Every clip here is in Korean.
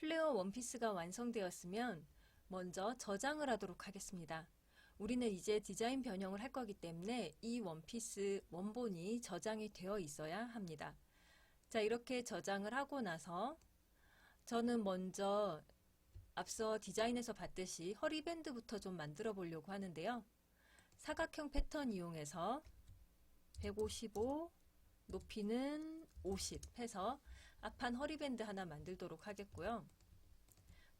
플레어 원피스가 완성되었으면 먼저 저장을 하도록 하겠습니다. 우리는 이제 디자인 변형을 할 거기 때문에 이 원피스 원본이 저장이 되어 있어야 합니다. 자, 이렇게 저장을 하고 나서 저는 먼저 앞서 디자인에서 봤듯이 허리밴드부터 좀 만들어 보려고 하는데요. 사각형 패턴 이용해서 155, 높이는 50 해서 앞판 허리밴드 하나 만들도록 하겠고요.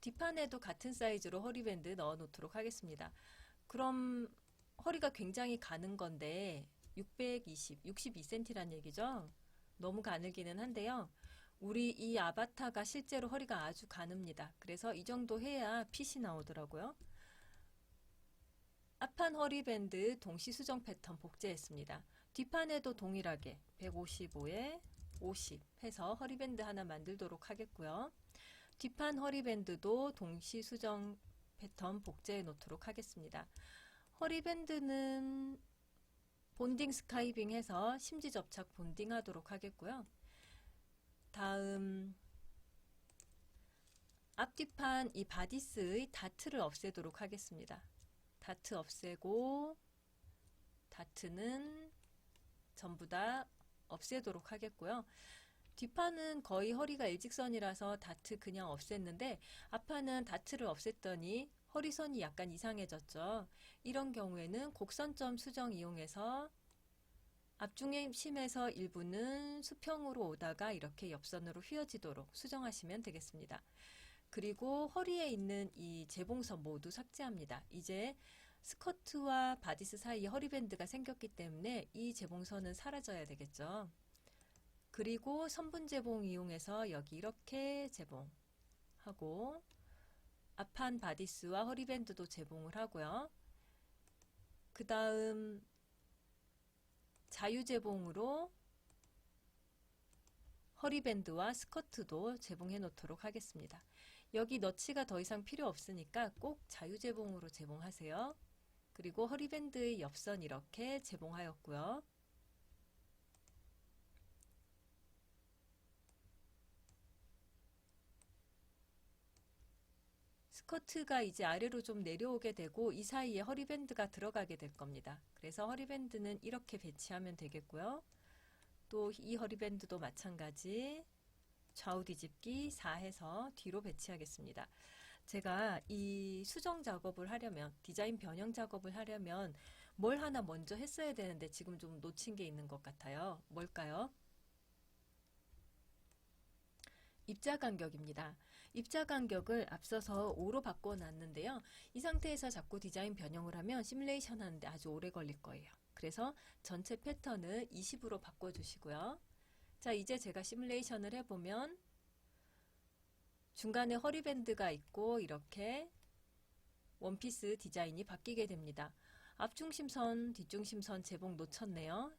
뒷판에도 같은 사이즈로 허리밴드 넣어 놓도록 하겠습니다. 그럼 허리가 굉장히 가는 건데 620, 62cm란 얘기죠. 너무 가늘기는 한데요. 우리 이 아바타가 실제로 허리가 아주 가늡니다. 그래서 이 정도 해야 핏이 나오더라고요. 앞판 허리밴드 동시 수정 패턴 복제했습니다. 뒷판에도 동일하게 155에 50 해서 허리밴드 하나 만들도록 하겠고요. 뒷판 허리밴드도 동시 수정 패턴 복제해 놓도록 하겠습니다. 허리밴드는 본딩 스카이빙 해서 심지 접착 본딩 하도록 하겠고요. 다음 앞뒤판 이 바디스의 다트를 없애도록 하겠습니다. 다트 없애고 다트는 전부 다 없애도록 하겠고요. 뒷판은 거의 허리가 일직선이라서 다트 그냥 없앴는데 앞판은 다트를 없앴더니 허리선이 약간 이상해졌죠. 이런 경우에는 곡선점 수정 이용해서 앞중심에서 일부는 수평으로 오다가 이렇게 옆선으로 휘어지도록 수정하시면 되겠습니다. 그리고 허리에 있는 이 재봉선 모두 삭제합니다. 이제 스커트와 바디스 사이에 허리밴드가 생겼기 때문에 이 재봉선은 사라져야 되겠죠. 그리고 선분 재봉 이용해서 여기 이렇게 재봉하고 앞판 바디스와 허리밴드도 재봉을 하고요. 그 다음 자유 재봉으로 허리밴드와 스커트도 재봉해 놓도록 하겠습니다. 여기 너치가 더 이상 필요 없으니까 꼭 자유 재봉으로 재봉하세요. 그리고 허리밴드의 옆선 이렇게 재봉하였고요. 스커트가 이제 아래로 좀 내려오게 되고 이 사이에 허리밴드가 들어가게 될 겁니다. 그래서 허리밴드는 이렇게 배치하면 되겠고요. 또 이 허리밴드도 마찬가지 좌우 뒤집기 4 해서 뒤로 배치하겠습니다. 제가 이 수정 작업을 하려면 디자인 변형 작업을 하려면 뭘 하나 먼저 했어야 되는데 지금 좀 놓친 게 있는 것 같아요. 뭘까요? 입자 간격입니다. 입자 간격을 앞서서 5로 바꿔놨는데요. 이 상태에서 자꾸 디자인 변형을 하면 시뮬레이션 하는데 아주 오래 걸릴 거예요. 그래서 전체 패턴을 20으로 바꿔주시고요. 자, 이제 제가 시뮬레이션을 해보면 중간에 허리밴드가 있고 이렇게 원피스 디자인이 바뀌게 됩니다. 앞중심선, 뒷중심선 재봉 놓쳤네요.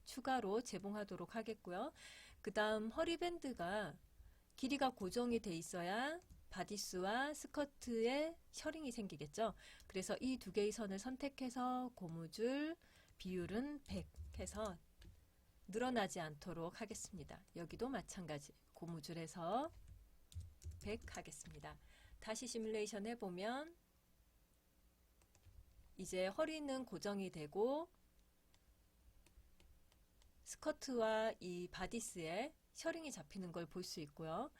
추가로 재봉하도록 하겠고요. 그 다음 허리밴드가 길이가 고정이 돼 있어야 바디스와 스커트에 셔링이 생기겠죠. 그래서 이 두 개의 선을 선택해서 고무줄 비율은 100 해서 늘어나지 않도록 하겠습니다. 여기도 마찬가지 고무줄에서 100 하겠습니다. 다시 시뮬레이션 해보면 이제 허리는 고정이 되고 스커트와 이 바디스에 셔링이 잡히는 걸 볼 수 있고요.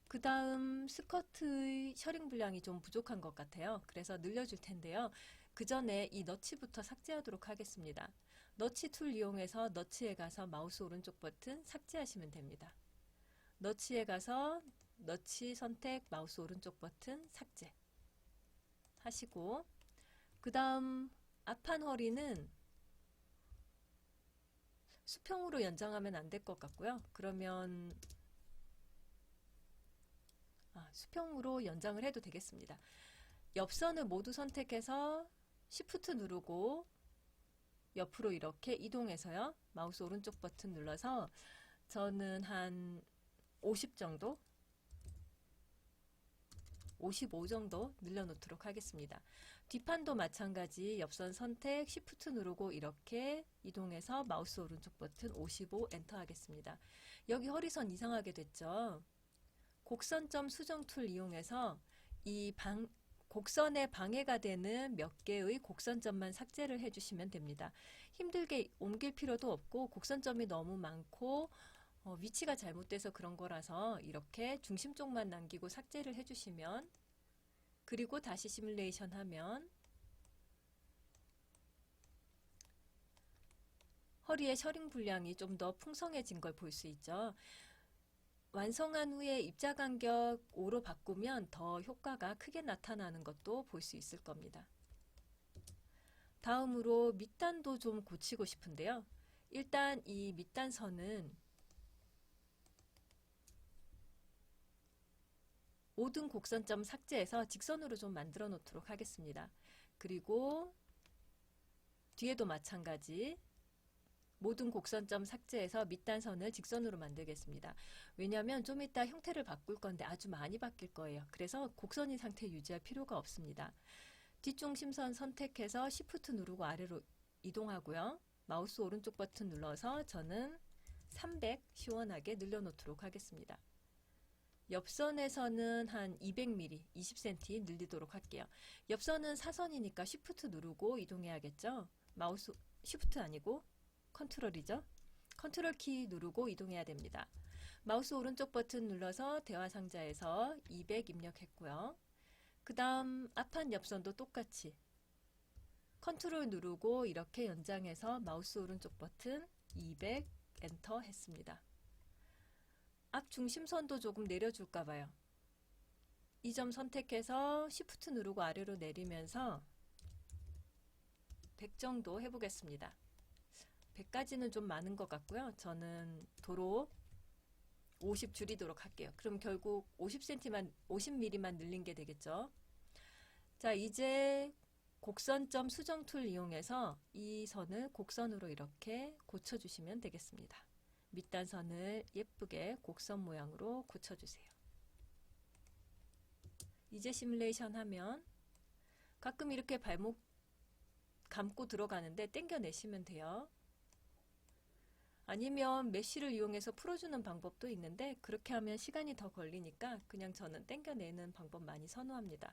그 다음 스커트의 셔링 분량이 좀 부족한 것 같아요. 그래서 늘려줄 텐데요. 그 전에 이 너치부터 삭제하도록 하겠습니다. 너치 툴 이용해서 너치에 가서 마우스 오른쪽 버튼 삭제하시면 됩니다. 너치에 가서 너치 선택 마우스 오른쪽 버튼 삭제 하시고 그 다음 앞판 허리는 수평으로 연장하면 안 될 것 같고요. 그러면 수평으로 연장을 해도 되겠습니다. 옆선을 모두 선택해서 Shift 누르고 옆으로 이렇게 이동해서요. 마우스 오른쪽 버튼 눌러서 저는 한 50 정도 55 정도 늘려놓도록 하겠습니다. 뒷판도 마찬가지 옆선 선택 Shift 누르고 이렇게 이동해서 마우스 오른쪽 버튼 55 엔터 하겠습니다. 여기 허리선 이상하게 됐죠. 곡선점 수정 툴 이용해서 이 곡선에 방해가 되는 몇 개의 곡선점만 삭제를 해주시면 됩니다. 힘들게 옮길 필요도 없고 곡선점이 너무 많고 위치가 잘못돼서 그런 거라서 이렇게 중심 쪽만 남기고 삭제를 해주시면, 그리고 다시 시뮬레이션 하면 허리의 셔링 분량이 좀 더 풍성해진 걸 볼 수 있죠. 완성한 후에 입자간격 5로 바꾸면 더 효과가 크게 나타나는 것도 볼 수 있을 겁니다. 다음으로 밑단도 좀 고치고 싶은데요. 일단 이 밑단선은 모든 곡선점 삭제해서 직선으로 좀 만들어 놓도록 하겠습니다. 그리고 뒤에도 마찬가지 모든 곡선점 삭제해서 밑단선을 직선으로 만들겠습니다. 왜냐하면 좀 이따 형태를 바꿀 건데 아주 많이 바뀔 거예요. 그래서 곡선인 상태 유지할 필요가 없습니다. 뒷중심선 선택해서 Shift 누르고 아래로 이동하고요. 마우스 오른쪽 버튼 눌러서 저는 300 시원하게 늘려놓도록 하겠습니다. 옆선에서는 한 200mm, 20cm 늘리도록 할게요. 옆선은 사선이니까 Shift 누르고 이동해야겠죠? 마우스, Shift 아니고 컨트롤이죠? 컨트롤 키 누르고 이동해야 됩니다. 마우스 오른쪽 버튼 눌러서 대화 상자에서 200 입력했고요. 그 다음 앞판 옆선도 똑같이 컨트롤 누르고 이렇게 연장해서 마우스 오른쪽 버튼 200 엔터 했습니다. 앞 중심선도 조금 내려줄까 봐요. 이 점 선택해서 Shift 누르고 아래로 내리면서 100 정도 해보겠습니다. 100까지는 좀 많은 것 같고요. 저는 도로 50 줄이도록 할게요. 그럼 결국 50mm만 늘린 게 되겠죠. 자, 이제 곡선점 수정 툴 이용해서 이 선을 곡선으로 이렇게 고쳐주시면 되겠습니다. 밑단선을 예쁘게 곡선 모양으로 고쳐주세요. 이제 시뮬레이션 하면 가끔 이렇게 발목 감고 들어가는데 당겨내시면 돼요. 아니면 메쉬를 이용해서 풀어주는 방법도 있는데 그렇게 하면 시간이 더 걸리니까 그냥 저는 당겨내는 방법 많이 선호합니다.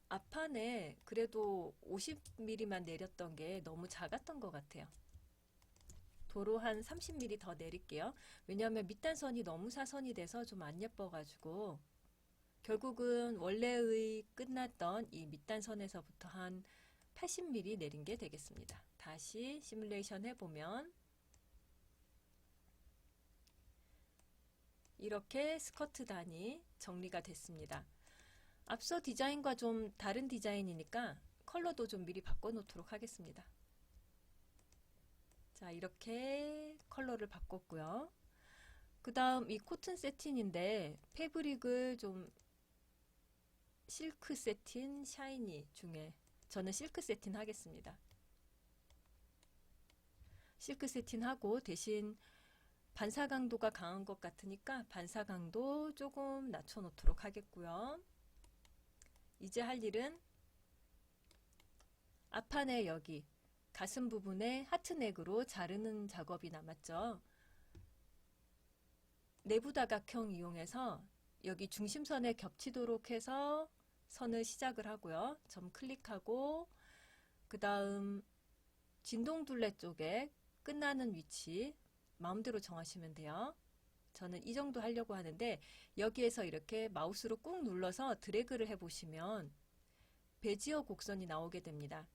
앞판에 그래도 50mm만 내렸던 게 너무 작았던 것 같아요. 도로 한 30mm 더 내릴게요. 왜냐하면 밑단선이 너무 사선이 돼서 좀 안 예뻐가지고 결국은 원래의 끝났던 이 밑단선에서부터 한 80mm 내린 게 되겠습니다. 다시 시뮬레이션 해보면 이렇게 스커트 단이 정리가 됐습니다. 앞서 디자인과 좀 다른 디자인이니까 컬러도 좀 미리 바꿔놓도록 하겠습니다. 자, 이렇게 컬러를 바꿨고요. 그 다음 이 코튼 세틴인데 패브릭을 좀 실크 세틴, 샤이니 중에 저는 실크 세틴 하겠습니다. 실크 세틴 하고 대신 반사 강도가 강한 것 같으니까 반사 강도 조금 낮춰 놓도록 하겠고요. 이제 할 일은 앞판에 여기 가슴 부분에 하트넥으로 자르는 작업이 남았죠. 내부 다각형 이용해서 여기 중심선에 겹치도록 해서 선을 시작을 하고요. 점 클릭하고 그 다음 진동둘레 쪽에 끝나는 위치 마음대로 정하시면 돼요. 저는 이 정도 하려고 하는데 여기에서 이렇게 마우스로 꾹 눌러서 드래그를 해보시면 베지어 곡선이 나오게 됩니다.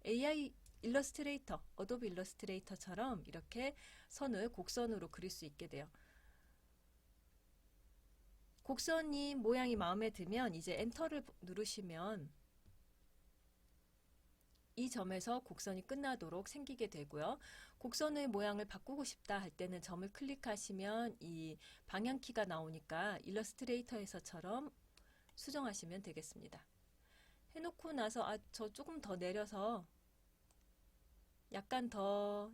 AI 일러스트레이터, 어도비 일러스트레이터처럼 이렇게 선을 곡선으로 그릴 수 있게 돼요. 곡선이 모양이 마음에 들면 이제 엔터를 누르시면 이 점에서 곡선이 끝나도록 생기게 되고요. 곡선의 모양을 바꾸고 싶다 할 때는 점을 클릭하시면 이 방향키가 나오니까 일러스트레이터에서처럼 수정하시면 되겠습니다. 해놓고 나서 저 조금 더 내려서 약간 더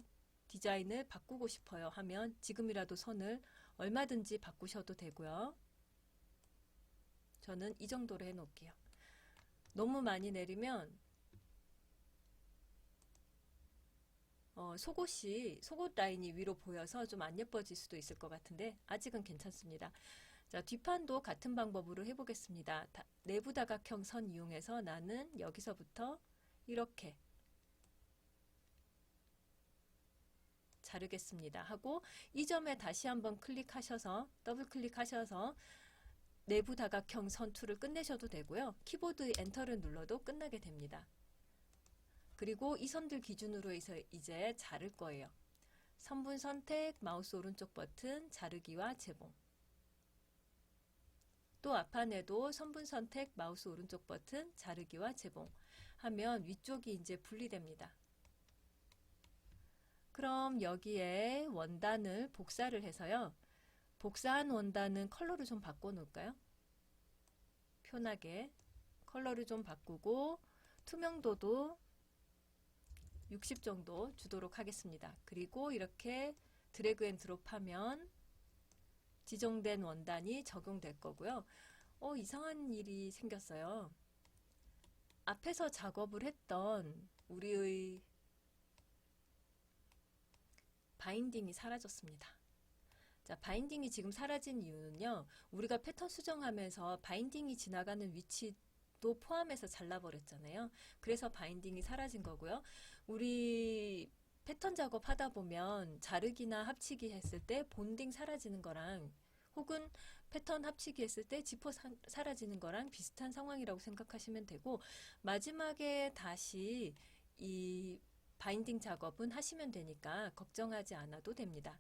디자인을 바꾸고 싶어요 하면 지금이라도 선을 얼마든지 바꾸셔도 되고요. 저는 이 정도로 해놓을게요. 너무 많이 내리면 속옷 라인이 위로 보여서 좀 안 예뻐질 수도 있을 것 같은데 아직은 괜찮습니다. 자, 뒷판도 같은 방법으로 해보겠습니다. 내부 다각형 선 이용해서 나는 여기서부터 이렇게 자르겠습니다 하고 이 점에 다시 한번 클릭하셔서 더블 클릭하셔서 내부 다각형 선 툴을 끝내셔도 되고요. 키보드 엔터를 눌러도 끝나게 됩니다. 그리고 이 선들 기준으로 해서 이제 자를 거예요. 선분 선택, 마우스 오른쪽 버튼, 자르기와 재봉. 또 앞판에도 선분 선택, 마우스 오른쪽 버튼, 자르기와 재봉 하면 위쪽이 이제 분리됩니다. 그럼 여기에 원단을 복사를 해서요. 복사한 원단은 컬러를 좀 바꿔 놓을까요? 편하게 컬러를 좀 바꾸고 투명도도 60 정도 주도록 하겠습니다. 그리고 이렇게 드래그 앤 드롭하면 지정된 원단이 적용될 거고요. 이상한 일이 생겼어요. 앞에서 작업을 했던 우리의 바인딩이 사라졌습니다. 자, 바인딩이 지금 사라진 이유는요. 우리가 패턴 수정하면서 바인딩이 지나가는 위치도 포함해서 잘라버렸잖아요. 그래서 바인딩이 사라진 거고요. 우리 패턴 작업 하다 보면 자르기나 합치기 했을 때 본딩 사라지는 거랑 혹은 패턴 합치기 했을 때 지퍼 사라지는 거랑 비슷한 상황이라고 생각하시면 되고 마지막에 다시 이 바인딩 작업은 하시면 되니까 걱정하지 않아도 됩니다.